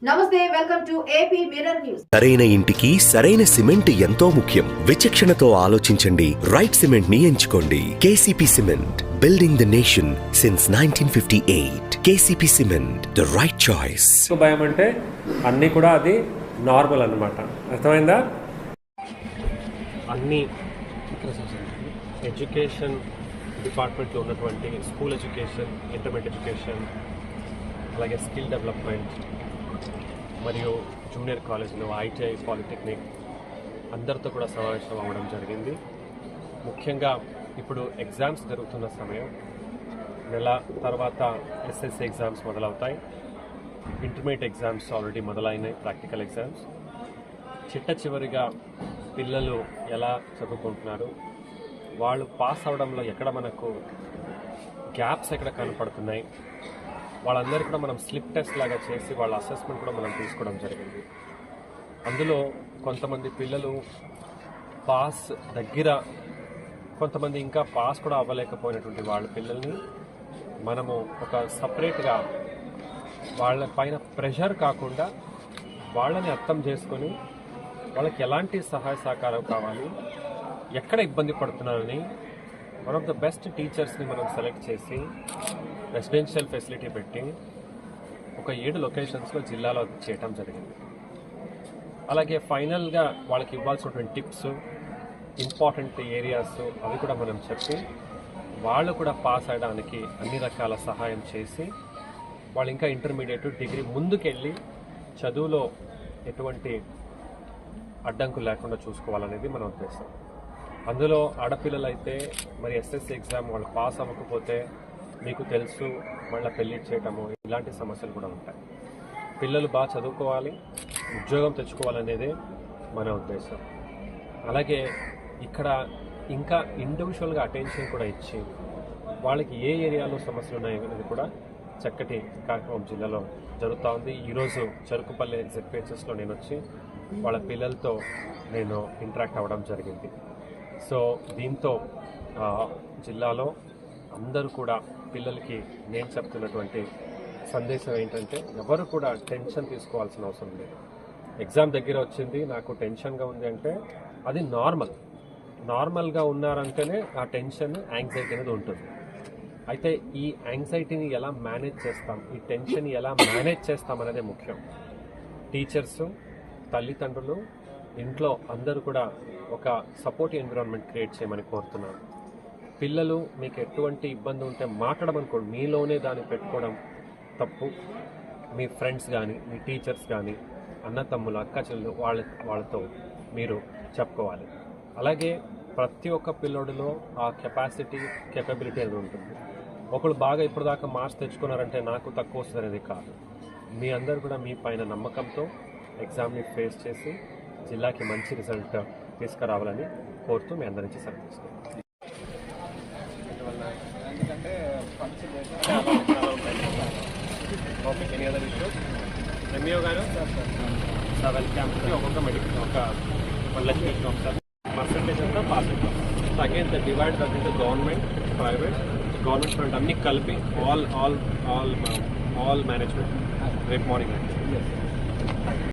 నమస్తే, welcome to AP mirror news. సరైన ఇంటికి సరైన సిమెంట్ ఎంతో ముఖ్యం. విచక్షణతో ఆలోచించండి. రైట్ సిమెంట్ ని ఎంచుకోండి. KCP cement, building the nation since 1958. KCP cement, the right choice. భయం అంటే అన్నీ కూడా అది నార్మల్ అన్నమాట. అర్థమైందా? అన్నీ ఎడ్యుకేషన్ డిపార్ట్మెంట్లో ఉన్నటువంటి స్కూల్ ఎడ్యుకేషన్, ఇంటర్మీడియట్ ఎడ్యుకేషన్, అలాగే స్కిల్ డెవలప్మెంట్ మరియు జూనియర్ కాలేజీలో ఐటీఐ, పాలిటెక్నిక్ అందరితో కూడా సమావేశం అవ్వడం జరిగింది. ముఖ్యంగా ఇప్పుడు ఎగ్జామ్స్ జరుగుతున్న సమయం, నెల తర్వాత ఎస్ఎస్సి ఎగ్జామ్స్ మొదలవుతాయి. ఇంటర్మీడియట్ ఎగ్జామ్స్ ఆల్రెడీ మొదలైనాయి, ప్రాక్టికల్ ఎగ్జామ్స్. చివరిగా పిల్లలు ఎలా చదువుకుంటున్నారు, వాళ్ళు పాస్ అవడంలో ఎక్కడ మనకు గ్యాప్స్ ఎక్కడ కనపడుతున్నాయి, వాళ్ళందరికీ కూడా మనం స్లిప్ టెస్ట్ లాగా చేసి వాళ్ళ అసెస్మెంట్ కూడా మనం తీసుకోవడం జరిగింది. అందులో కొంతమంది పిల్లలు పాస్ దగ్గర, కొంతమంది ఇంకా పాస్ కూడా అవ్వలేకపోయినటువంటి వాళ్ళ పిల్లల్ని మనము ఒక సపరేట్గా వాళ్ళ పైన ప్రెషర్ కాకుండా వాళ్ళని అర్థం చేసుకొని వాళ్ళకి ఎలాంటి సహాయ సహకారం కావాలి, ఎక్కడ ఇబ్బంది పడుతున్నారని వన్ ఆఫ్ ద బెస్ట్ టీచర్స్ని మనం సెలెక్ట్ చేసి రెసిడెన్షియల్ ఫెసిలిటీ పెట్టి ఒక 7 లొకేషన్స్లో జిల్లాలో చేయటం జరిగింది. అలాగే ఫైనల్గా వాళ్ళకి ఇవ్వాల్సినటువంటి టిప్స్, ఇంపార్టెంట్ ఏరియాస్ అవి కూడా మనం చెప్పి వాళ్ళు కూడా పాస్ అయ్యడానికి అన్ని రకాల సహాయం చేసి వాళ్ళు ఇంకా ఇంటర్మీడియట్, డిగ్రీ ముందుకెళ్ళి చదువులో ఎటువంటి అడ్డంకు లేకుండా చూసుకోవాలనేది మన ఉద్దేశం. అందులో ఆడపిల్లలు అయితే మరి ఎస్ఎస్సి ఎగ్జామ్ వాళ్ళు పాస్ అవ్వకపోతే మీకు తెలుసు మళ్ళీ పెళ్లి చేయటము, ఇలాంటి సమస్యలు కూడా ఉంటాయి. పిల్లలు బాగా చదువుకోవాలి, ఉద్యోగం తెచ్చుకోవాలనేదే మన ఉద్దేశం. అలాగే ఇక్కడ ఇంకా ఇండివిజువల్గా అటెన్షన్ కూడా ఇచ్చి వాళ్ళకి ఏ ఏరియాలో సమస్యలు ఉన్నాయి అనేది కూడా చక్కటి కార్యక్రమం జిల్లాలో జరుగుతూ ఉంది. ఈరోజు చెరుకుపల్లి జెడ్పీహెచ్ఎస్లో నేను వచ్చి వాళ్ళ పిల్లలతో నేను ఇంటరాక్ట్ అవ్వడం జరిగింది. సో దీంతో జిల్లాలో అందరూ కూడా పిల్లలకి నేను చెప్తున్నటువంటి సందేశం ఏంటంటే, ఎవరు కూడా టెన్షన్ తీసుకోవాల్సిన అవసరం లేదు. ఎగ్జామ్ దగ్గర వచ్చింది, నాకు టెన్షన్గా ఉంది అంటే అది నార్మల్గా ఉన్నారంటేనే ఆ టెన్షన్, యాంగ్జైటీ అనేది ఉంటుంది. అయితే ఈ యాంగ్జైటీని ఎలా మేనేజ్ చేస్తాం, ఈ టెన్షన్ ఎలా మేనేజ్ చేస్తాం అనేది ముఖ్యం. టీచర్సు, తల్లిదండ్రులు, ఇంట్లో అందరూ కూడా ఒక సపోర్టివ్ ఎన్విరాన్మెంట్ క్రియేట్ చేయమని కోరుతున్నాను. పిల్లలు మీకు ఎటువంటి ఇబ్బంది ఉంటే మాట్లాడమనుకోండి, మీలోనే దాన్ని పెట్టుకోవడం తప్పు. మీ ఫ్రెండ్స్ కానీ, మీ టీచర్స్ కానీ, అన్న తమ్ములు, అక్క చెల్లెలు వాళ్ళతో మీరు చెప్పుకోవాలి. అలాగే ప్రతి ఒక్క పిల్లోడిలో ఆ కేపబిలిటీ అనేది ఉంటుంది. ఒకళ్ళు బాగా ఇప్పుడు దాకా మార్క్స్ తెచ్చుకున్నారంటే నాకు తక్కువ వస్తుంది అనేది కాదు. మీ అందరూ కూడా మీ పైన నమ్మకంతో ఎగ్జామ్ని ఫేస్ చేసి జిల్లాకి మంచి రిజల్ట్ తీసుకురావాలని కోరుతూ మీ అందరి నుంచి సెలవు తీసుకుంటాం. Okay, any other issues? MEO గారు సార్ క్యాంప్కి ఒక్కొక్క మెడికల్ ఒక 1 లక్ష ఇస్తాం సార్. పర్సంటేజ్ అంతా పాస్ అవుతాం. So again the divide that into government, private, government front అన్నీ కలిపి ఆల్ మేనేజ్మెంట్ రేపు మార్నింగ్.